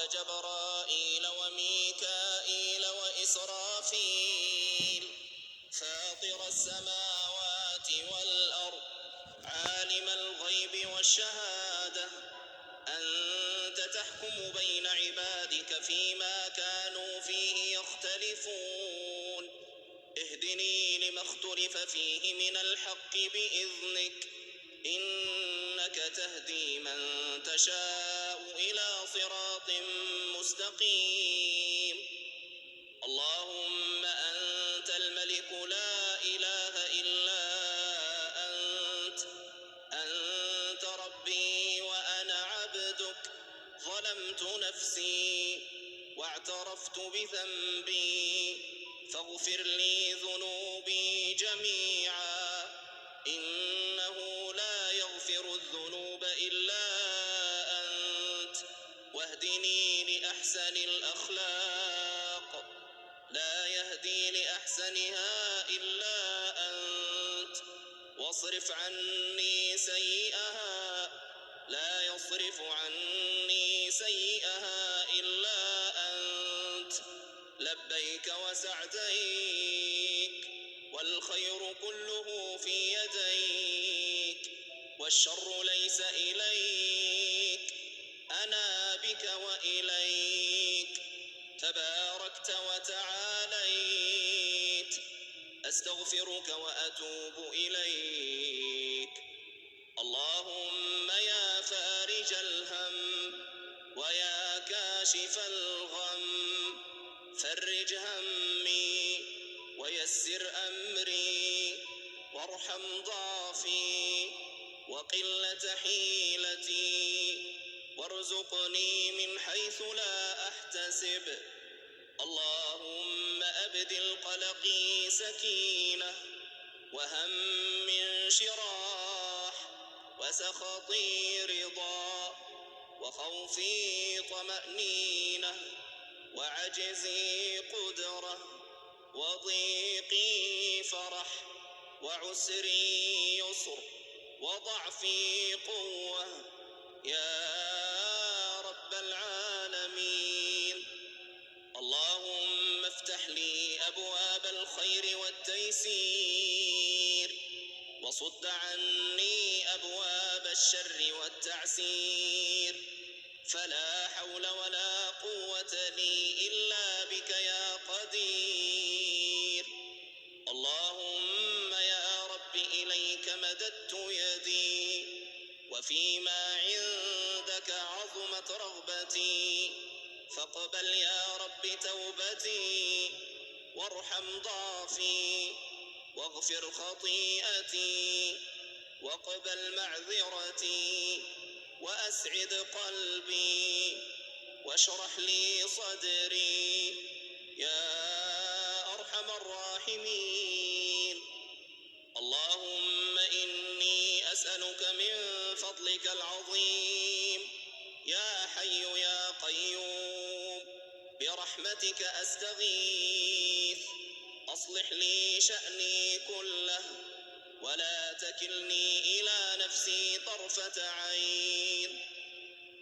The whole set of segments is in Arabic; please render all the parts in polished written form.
جبرائيل وميكائيل وإسرافيل فاطر السماوات والأرض عالم الغيب والشهادة أنت تحكم بين عبادك فيما كانوا فيه يختلفون اهدني لما اختلف فيه من الحق بإذنك إنك تهدي من تشاء إلى صراط مستقيم اللهم أنت الملك لا إله إلا أنت ربي وأنا عبدك ظلمت نفسي واعترفت بذنبي فاغفر لي ذنوبي جميعا إنه لا يغفر الذنوب إلا أنت واهدني لأحسن الأخلاق لا يهدي لأحسنها إلا أنت واصرف عني سيئها لا يصرف عني سيئها إلا أنت لبيك وسعديك والخير كله في يديك والشر ليس إليك أنا بك وإليك تباركت وتعاليت أستغفرك وأتوب إليك اللهم يا فارج الهم ويا كاشف الغم فرج همي ويسر أمري وارحم ضعفي وقلة حيلتي وارزقني من حيث لا أحتسب اللهم أبدل قلقي سكينة وهمي انشراح وسخطي رضا وخوفي طمأنينة وعجزي قدرة وضيقي فرح وعسري يسر وضعفي قوة يا رب العالمين اللهم افتح لي أبواب الخير والتيسير وصد عني أبواب الشر والتعسير فلا حول ولا قوة لي إلا بك يا قدير اللهم يا رب إليك مددت يدي وفيما عندك عظمت رغبتي فاقبل يا رب توبتي وارحم ضعفي واغفر خطيئتي واقبل معذرتي وأسعد قلبي واشرح لي صدري يا أرحم الراحمين اللهم إني أسألك من فضلك العظيم يا حي يا قيوم برحمتك أستغيث أصلح لي شأني كله ولا تكلني إلى نفسي طرفة عين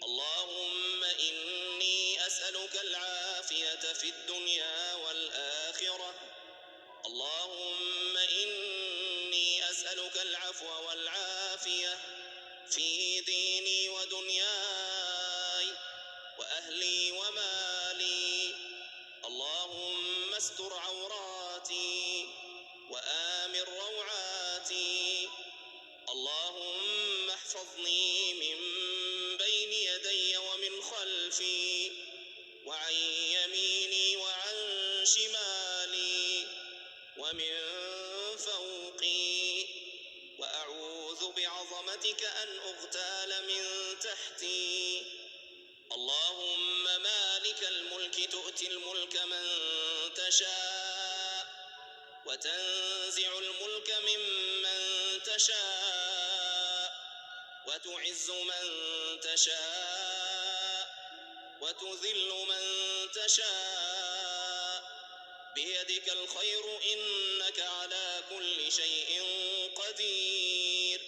اللهم إني أسألك العافية في الدنيا والآخرة اللهم إني أسألك العفو والعافية في ديني ودنياي وأهلي ومالي اللهم استر عوراتي وآمن روعاتي اللهم احفظني من بين يدي ومن خلفي وعن يميني وعن شمالي ومن فوقي وأعوذ بعظمتك أن أغتال من تحتي اللهم مالك الملك تؤتي الملك من تشاء وتنزع الملك ممن تشاء وتعز من تشاء وتذل من تشاء بيدك الخير إنك على كل شيء قدير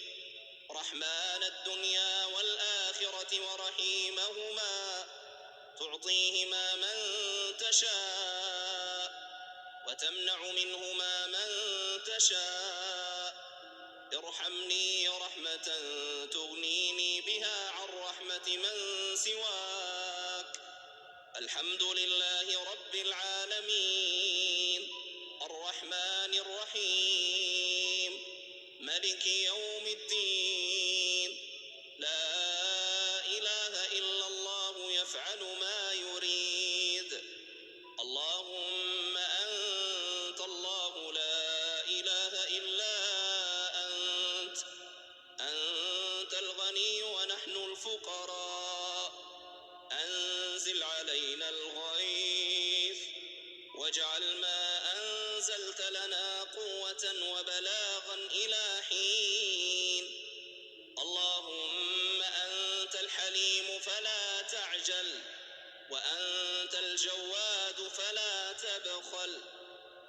رحمن الدنيا والآخرة ورحيمهما تعطيهما من تشاء وتمنع منهما من تشاء. ارحمني رحمة تغنيني بها عن رحمة من سواك. الحمد لله رب العالمين الرحمن الرحيم ملك يوم الدين. لا إله إلا الله يفعل ما يريد. اللهم أنت الله لا إله إلا أنت. أنت الغني ونحن الفقراء. أنزل علينا الغيث واجعل ما أنزلت لنا قوة وبلاغا إلى حين. اللهم أنت الحليم فلا تعجل، وأنت الجواد فلا تبخل،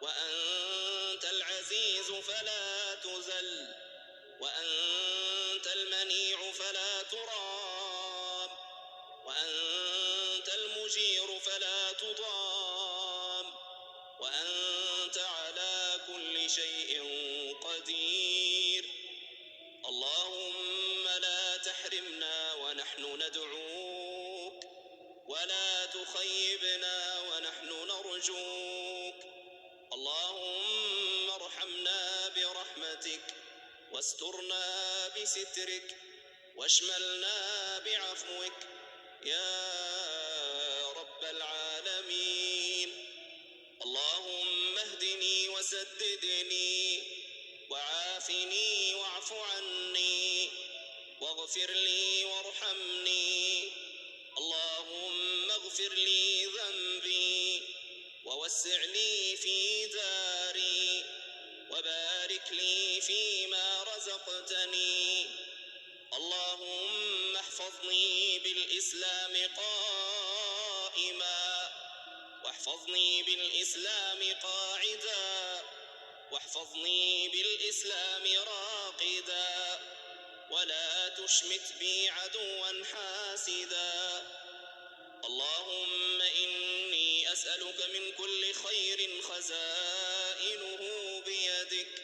وأنت العزيز فلا تذل، وأنت المنيع فلا ترام، وأنت المجير فلا تضام، وأنت على كل شيء قدير. اللهم لا تحرمنا ونحن ندعوك، ولا تخيبنا ونحن نرجوك. اللهم ارحمنا برحمتك، واسترنا بسترك، واشملنا بعفوك يا رب العالمين. اللهم اهدني وسددني، وعافني واعف عني، واغفر لي وارحمني. اللهم اغفر لي ذنبي، ووسع لي في داري، وبارك لي فيما رزقتني. اللهم احفظني بالإسلام قائما، واحفظني بالإسلام قاعدا، واحفظني بالإسلام راقدا، ولا تشمت بي عدوا حاسدا. اللهم إني أسألك من كل خير خزائنه بيدك،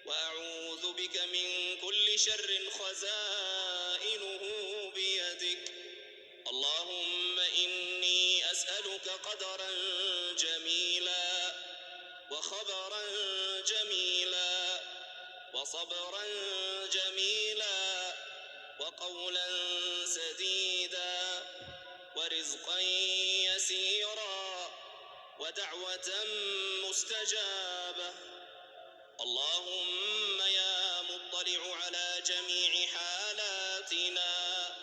وأعوذ بك من كل شر خزائنه بيدك. اللهم إني أسألك قدرا جميلا، وخبرا جميلا، وصبرا جميلا، وقولا سديدا، ورزقا يسيرا، ودعوة مستجابة. اللهم يا مطلع على جميع حالاتنا،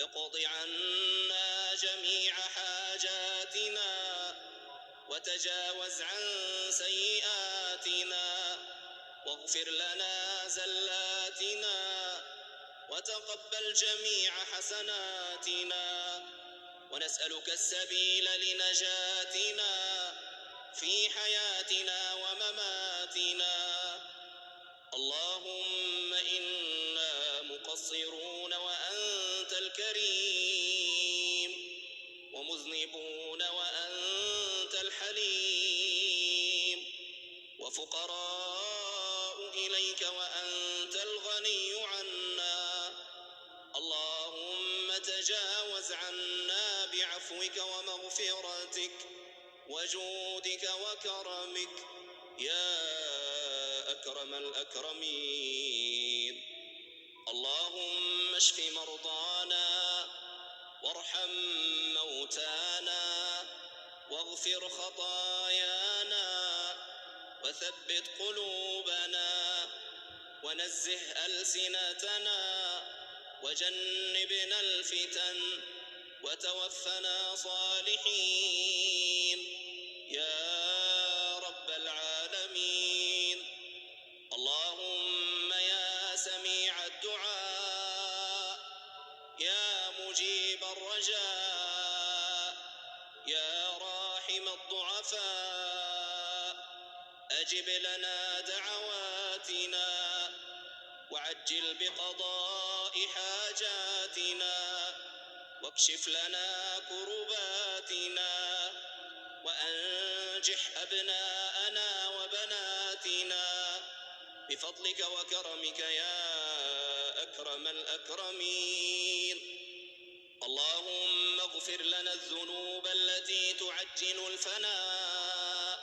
اقض عنا جميع حاجاتنا، وتجاوز عن سيئاتنا، واغفر لنا زلاتنا، وتقبل جميع حسناتنا. ونسألك السبيل لنجاتنا في حياتنا ومماتنا. اللهم إنا مقصرون وأنت الكريم، ومذنبون وأنت الحليم، وفقراء إليك وأنت الغني عنا. اللهم تجاوز عنا بعفوك ومغفرتك وجودك وكرمك يا أكرم الأكرمين. اللهم اشف مرضانا، وارحم موتانا، واغفر خطايانا، وثبت قلوبنا، ونزه ألسنتنا، وجنبنا الفتن، وتوفنا صالحين يا رب العالمين. اللهم يا سميع الدعاء، يا مجيب الرجاء، يا راحم الضعفاء، أجب لنا دعواتنا، وعجل بقضاء حاجاتنا، واكشف لنا كرباتنا وأنجح أبناءنا وبناتنا بفضلك وكرمك يا أكرم الأكرمين. اللهم اغفر لنا الذنوب التي تعجل الفناء،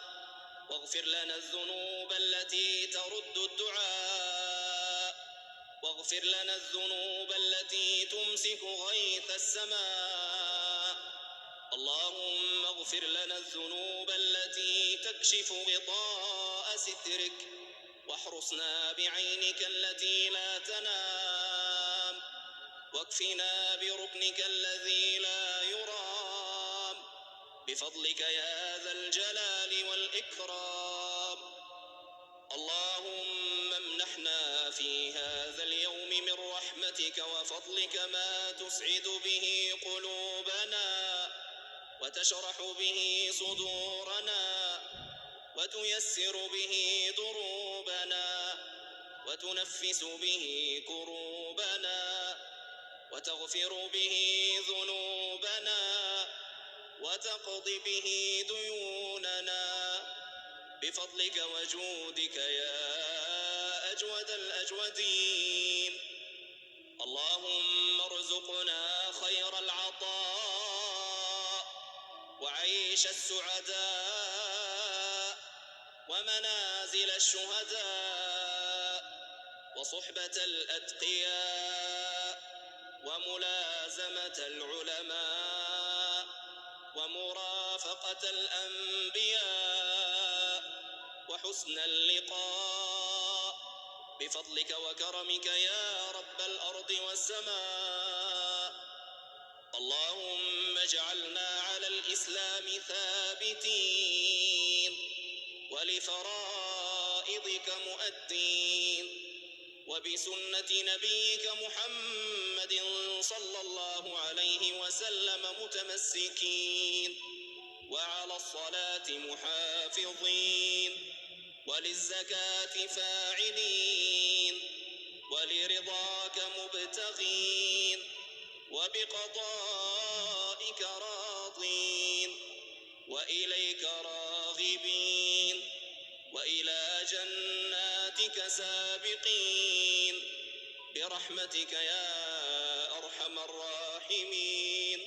واغفر لنا الذنوب التي ترد الدعاء، واغفر لنا الذنوب التي تمسك غيث السماء. اللهم اغفر لنا الذنوب التي تكشف غطاء سترك، واحرسنا بعينك التي لا تنام، واكفنا بركنك الذي لا يرام بفضلك يا ذا الجلال والإكرام. اللهم امنحنا في هذا اليوم من رحمتك وفضلك ما تسعد به قلوبنا وتشرح به صدورنا وتيسر به دروبنا وتنفس به كروبنا وتغفر به ذنوبنا وتقضي به ديوننا بفضلك وجودك يا أجود الأجودين. اللهم ارزقنا خير العطاء وعيش السعداء ومنازل الشهداء وصحبة الأتقياء وملازمة العلماء ومرافقة الأنبياء وحسن اللقاء بفضلك وكرمك يا رب الأرض والسماء. اللهم اجعلنا على الإسلام ثابتين ولفرائضك مؤدين وبسنة نبيك محمد صلى الله عليه وسلم متمسكين وعلى الصلاة محافظين وللزكاة فاعلين ولرضاك مبتغين وبقضائك راضين وإليك راغبين وإلى جناتك سابقين برحمتك يا أرحم الراحمين.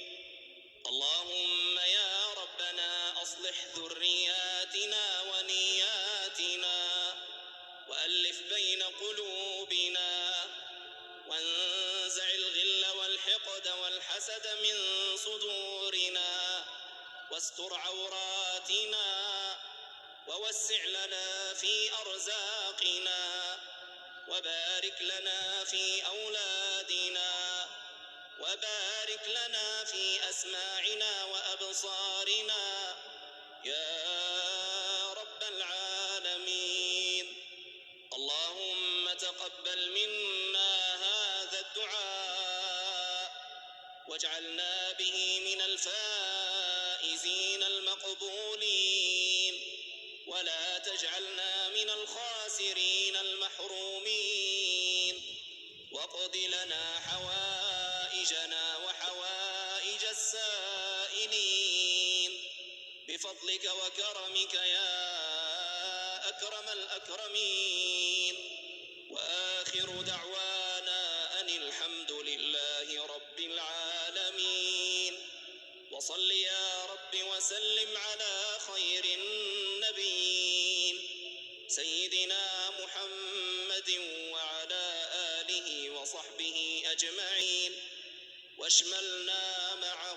اللهم يا ربنا أصلح ذرياتنا ونياتنا وألف بين قلوبنا وانزع الغل والحقد والحسد من صدورنا واستر عوراتنا ووسع لنا في أرزاقنا وبارك لنا في أولادنا وبارك لنا في أسماعنا وأبصارنا يا رب العالمين. اللهم تقبل منا هذا الدعاء واجعلنا به من الفائزين المقبولين ولا تجعلنا من الخاسرين المحرومين. واقض لنا حوائجنا وحوائج السائلين بفضلك وكرمك يا أكرم الأكرمين. وآخر دعوانا أن الحمد لله رب العالمين. وصل يا رب وسلم على خير النبيين سيدنا محمد وعلى آله وصحبه أجمعين واشملنا معه